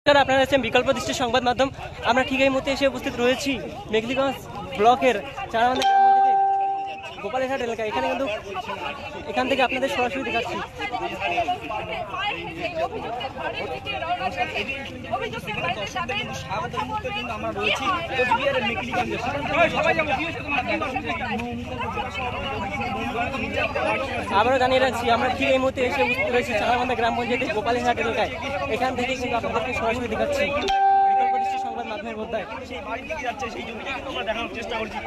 আপনারা আছেন বিকল্প দৃষ্টির সংবাদ মাধ্যম। আমরা ঠিক এই মুহূর্তে এসে উপস্থিত রয়েছি মেঘলিগঞ্জ ব্লকের চারাবান্ধা গোপালঘাট এলাকা। এখানে কিন্তু এখান থেকে আপনাদের সরাসরি দেখাচ্ছি। আবারও জানিয়ে রাখছি, আমরা ঠিক এই মুহূর্তে এসে উপস্থিত রয়েছি চারাবান্ধা গ্রাম পঞ্চায়েতের গোপালঘাট এলাকায়। এখান থেকে কিন্তু আপনাদেরকে সরাসরি দেখাচ্ছি বিকল্প দৃষ্টি সংবাদ মাধ্যমের মধ্যে। দেখানোর চেষ্টা করছি।